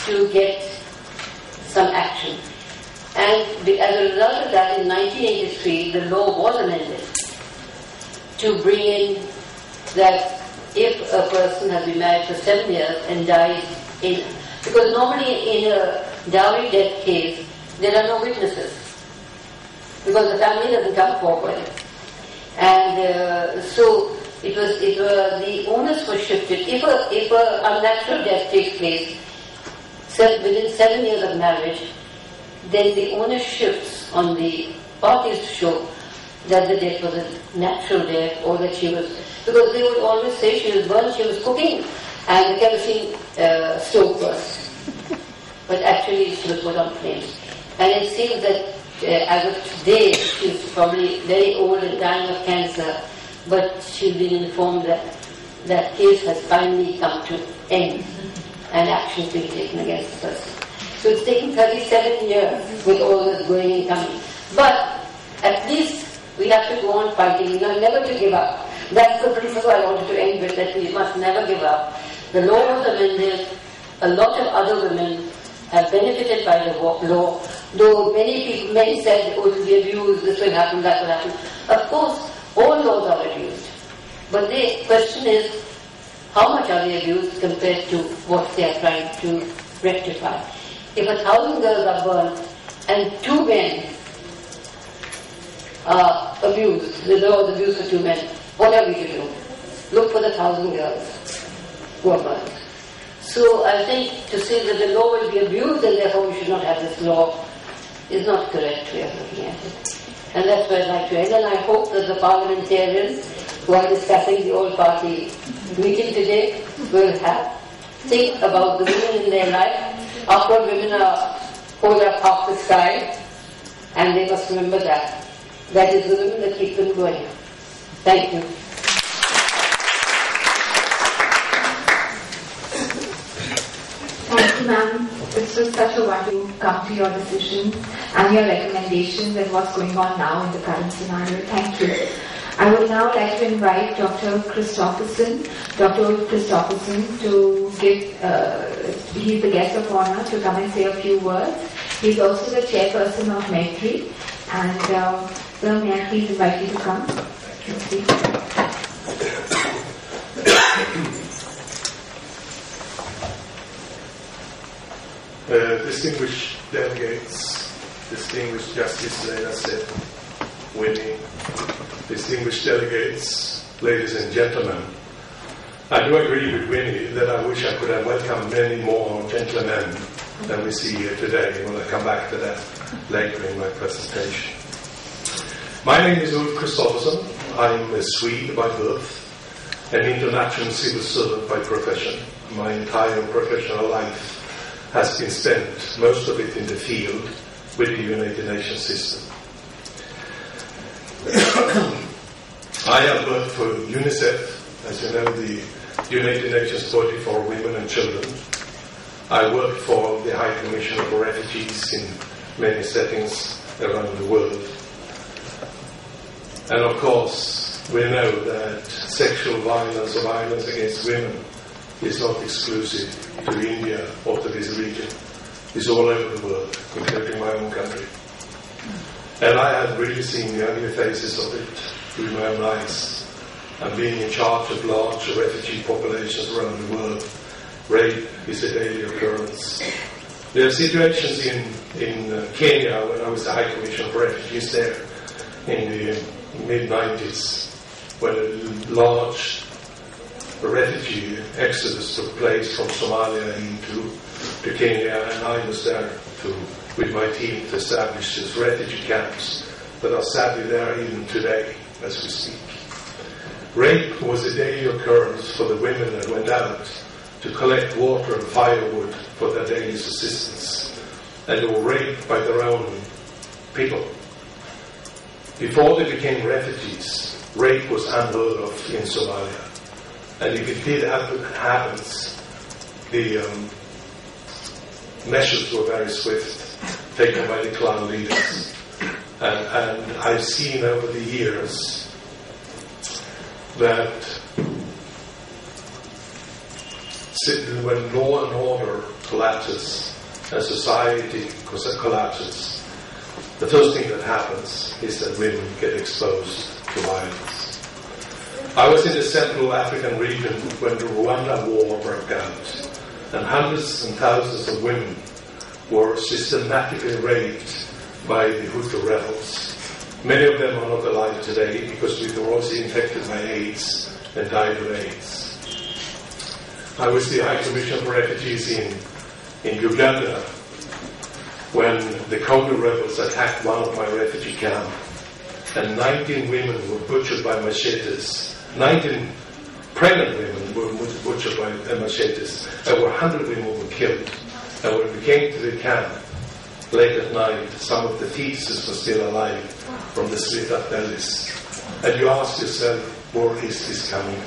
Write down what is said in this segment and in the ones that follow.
to get some action. And as a result of that, in 1983, the law was amended to bring in that if a person has been married for 7 years and dies because normally in a dowry death case, there are no witnesses, because the family doesn't come forward. And so the onus was shifted. If a unnatural death takes place within 7 years of marriage, then the onus shifts on the parties to show that the death was a natural death, or that she was, because they would always say she was burned, she was cooking, and the kerosene stove burst. But actually she was put on flames. And it seems that as of today, she's probably very old and dying of cancer, but she's been informed that that case has finally come to end and action to be taken against the person. So it's taken 37 years with all this going and coming. But at least we have to go on fighting, never to give up. That's the principle I wanted to end with, that we must never give up. The law was amended. A lot of other women have benefited by the law, though many said, oh, it will be abused, this will happen, that will happen. Of course, all laws are abused. But the question is, how much are they abused compared to what they are trying to rectify? If 1,000 girls are burnt and 2 men are abused, the law is abused for 2 men, what are we to do? Look for the 1,000 girls who are burnt. So I think to say that the law will be abused and therefore we should not have this law is not correct way of looking at it. And that's where I'd like to end. And I hope that the parliamentarians who are discussing the all-party meeting today will think about the women in their life. After all, women hold up half the sky, and they must remember that. That is the women that keep them going. Thank you. Thank you, ma'am. This was such a wonderful come to your decisions and your recommendations and what's going on now in the current scenario. Thank you. I would now like to invite Dr. Christopherson to give, he's the guest of honor, to come and say a few words. He's also the chairperson of Maitri. And sir, may I please invite you to come? Distinguished delegates, distinguished Justice Verma, Winnie, distinguished delegates, ladies and gentlemen, I do agree with Winnie that I wish I could have welcomed many more gentlemen than we see here today. I will come back to that later in my presentation. My name is Ulf Christopherson. I'm a Swede by birth, an international civil servant by profession. My entire professional life has been spent, most of it in the field, with the United Nations system. I have worked for UNICEF, as you know, the United Nations body for women and children. I worked for the High Commissioner for Refugees in many settings around the world. And of course, we know that sexual violence or violence against women is not exclusive to India or to this region. It's all over the world, including my own country. And I have really seen the ugly faces of it through my own eyes. And being in charge of large refugee populations around the world, rape is a daily occurrence. There are situations in Kenya, when I was the High Commissioner for Refugees there in the mid-90s, when a large refugee exodus took place from Somalia to Kenya, and I was there with my team to establish these refugee camps that are sadly there even today as we speak. Rape was a daily occurrence for the women that went out to collect water and firewood for their daily subsistence, and they were raped by their own people. Before they became refugees, rape was unheard of in Somalia. And if it did happen, the measures were very swift, taken by the clan leaders. And I've seen over the years that when law and order collapses and society collapses, the first thing that happens is that women get exposed to violence. I was in the Central African region when the Rwanda war broke out, and hundreds and thousands of women were systematically raped by the Hutu rebels. Many of them are not alive today because we were also infected by AIDS and died of AIDS. I was the High Commissioner for Refugees in Uganda when the Congo rebels attacked one of my refugee camps, and 19 women were butchered by machetes. 19 pregnant women were butchered by machetes. Over 100 women were killed. And when we came to the camp late at night, some of the fetuses were still alive from the split-up bellies. And you ask yourself, where is this coming?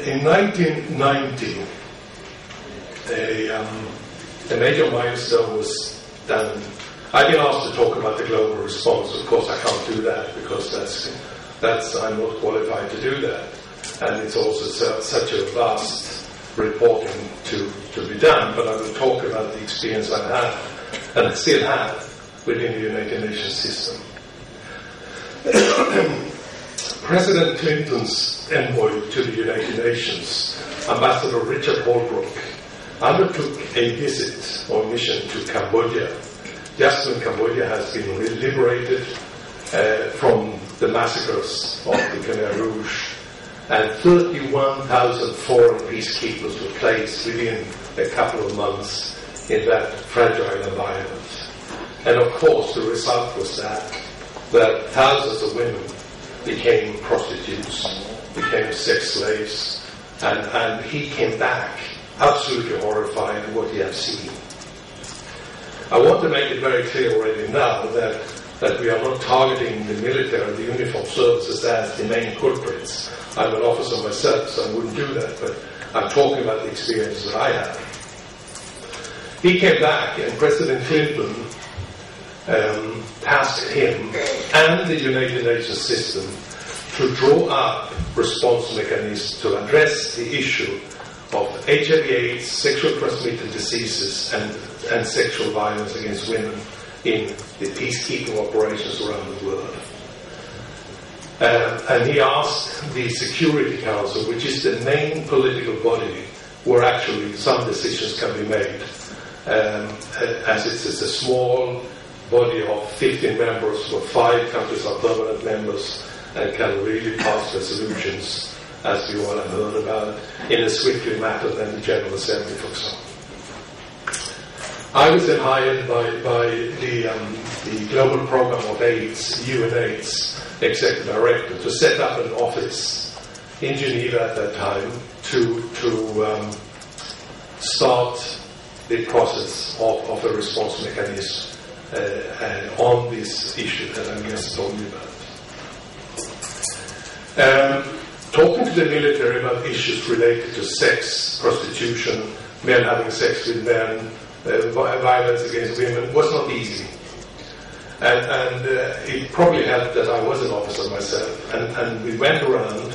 In 1990, a major milestone was done. I've been asked to talk about the global response. Of course, I can't do that because that's I'm not qualified to do that, and it's also such a vast reporting to be done. But I will talk about the experience I've had and still have within the United Nations system. President Clinton's envoy to the United Nations, Ambassador Richard Holbrooke, undertook a visit or mission to Cambodia, just when Cambodia has been liberated from the massacres of the Khmer Rouge, and 31,000 foreign peacekeepers were placed within a couple of months in that fragile environment. And of course the result was that thousands of women became prostitutes, became sex slaves, and he came back absolutely horrified at what he had seen. I want to make it very clear already now that we are not targeting the military, the uniformed services as the main culprits. I'm an officer myself, so I wouldn't do that, but I'm talking about the experiences that I had. He came back, and President Clinton tasked him and the United Nations system to draw up response mechanisms to address the issue of HIV/AIDS, sexual transmitted diseases, and sexual violence against women in the peacekeeping operations around the world. And he asked the Security Council, which is the main political body where actually some decisions can be made, as it's a small body of 15 members, where 5 countries are permanent members and can really pass resolutions, as you all have heard about, in a swifter matter than the General Assembly, for example. I was then hired by the Global Program of AIDS, UNAIDS, Executive Director, to set up an office in Geneva at that time to start the process of a response mechanism on this issue that I just told you about. Talking to the military about issues related to sex, prostitution, men having sex with men, violence against women was not easy. And it probably helped that I was an officer myself. And we went around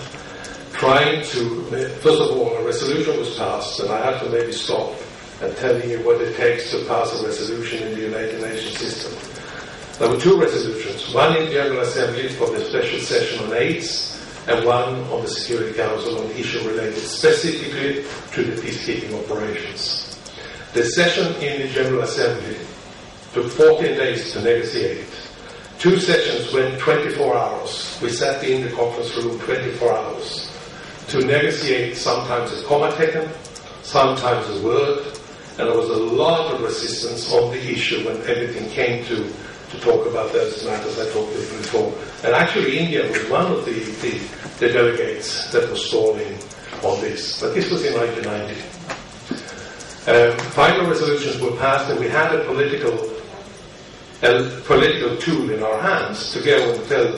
trying to, first of all, a resolution was passed, and I had to maybe stop and telling you what it takes to pass a resolution in the United Nations system. There were 2 resolutions, one in General Assembly for the special session on AIDS, and one on the Security Council on the issue related specifically to the peacekeeping operations. The session in the General Assembly took 14 days to negotiate. 2 sessions went 24 hours. We sat in the conference room 24 hours to negotiate, sometimes a comma taken, sometimes a word, and there was a lot of resistance on the issue when everything came to talk about those matters I talked about before. And actually India was one of the delegates that was stalling on this. But this was in 1990. Final resolutions were passed, and we had a political tool in our hands to go and tell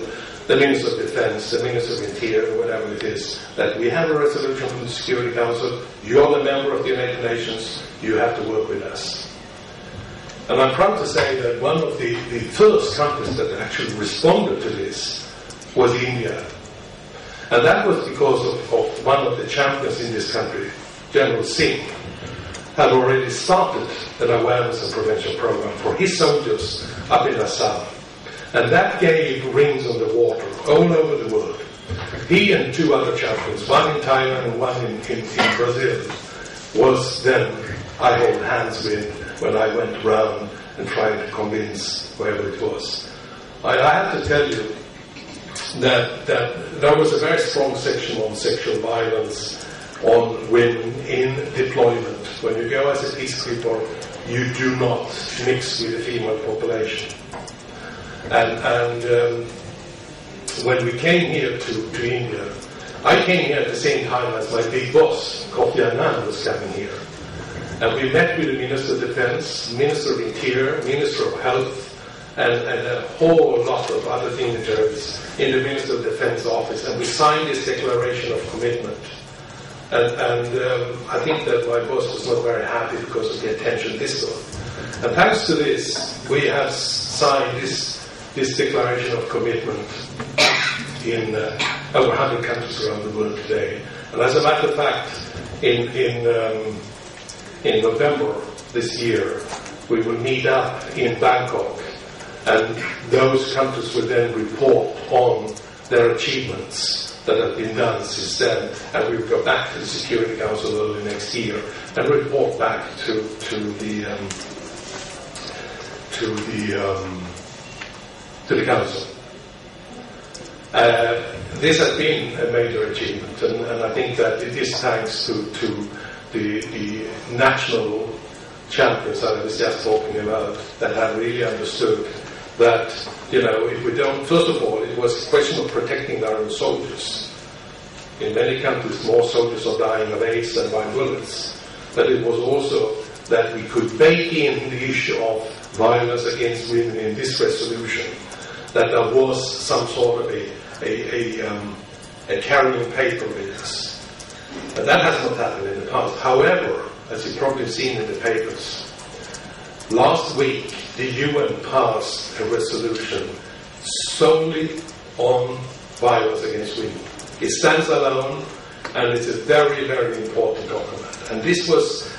the Minister of Defense, the Minister of Interior, whatever it is, that we have a resolution from the Security Council, you're a member of the United Nations, you have to work with us. And I'm proud to say that one of the first countries that actually responded to this was India. And that was because of one of the champions in this country, General Singh, had already started an awareness and prevention program for his soldiers up in Assam. And that gave rings on the water all over the world. He and two other champions, one in Thailand and one in Brazil, was then I hold hands with when I went around and tried to convince whoever it was. I have to tell you that there was a very strong section on sexual violence on women in deployment. When you go as a peacekeeper, you do not mix with the female population. And when we came here to India, I came here at the same time as my big boss, Kofi Annan, was coming here. And we met with the Minister of Defense, Minister of Interior, Minister of Health, and a whole lot of other dignitaries in the Minister of Defense office. And we signed this declaration of commitment. And I think that my boss was not very happy because of the attention this got. And thanks to this, we have signed this declaration of commitment in over 100 countries around the world today. And as a matter of fact, in November this year, we will meet up in Bangkok, and those countries will then report on their achievements that have been done since then, and we will go back to the Security Council early next year and report back to the Council. This has been a major achievement, and I think that it is thanks to the national champions that I was just talking about that have really understood that, if we don't, first of all, it was a question of protecting their own soldiers. In many countries, more soldiers are dying of AIDS than by bullets. But it was also that we could bake in the issue of violence against women in this resolution, that there was some sort of a carrying paper with us. And that has not happened in the past. However, as you've probably seen in the papers, last week the UN passed a resolution solely on violence against women. It stands alone, and it's a very, very important document. And this was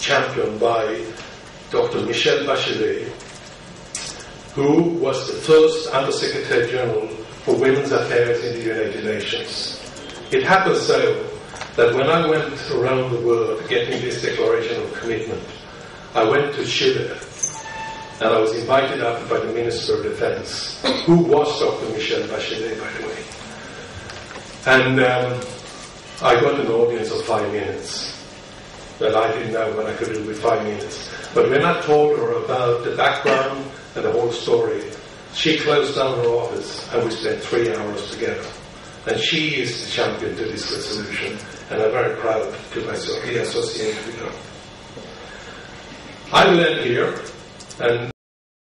championed by Dr. Michelle Bachelet, who was the first Under-Secretary General for Women's Affairs in the United Nations. It happened so that when I went around the world getting this declaration of commitment, I went to Chile, and I was invited up by the Minister of Defense, who was Dr. Michelle Bachelet, by the way. And I got an audience of 5 minutes. Well, I didn't know what I could do with 5 minutes. But when I told her about the background and the whole story, she closed down her office, and we spent 3 hours together. And she is the champion to this resolution, and I'm very proud to myself be associated with her. I will end here, and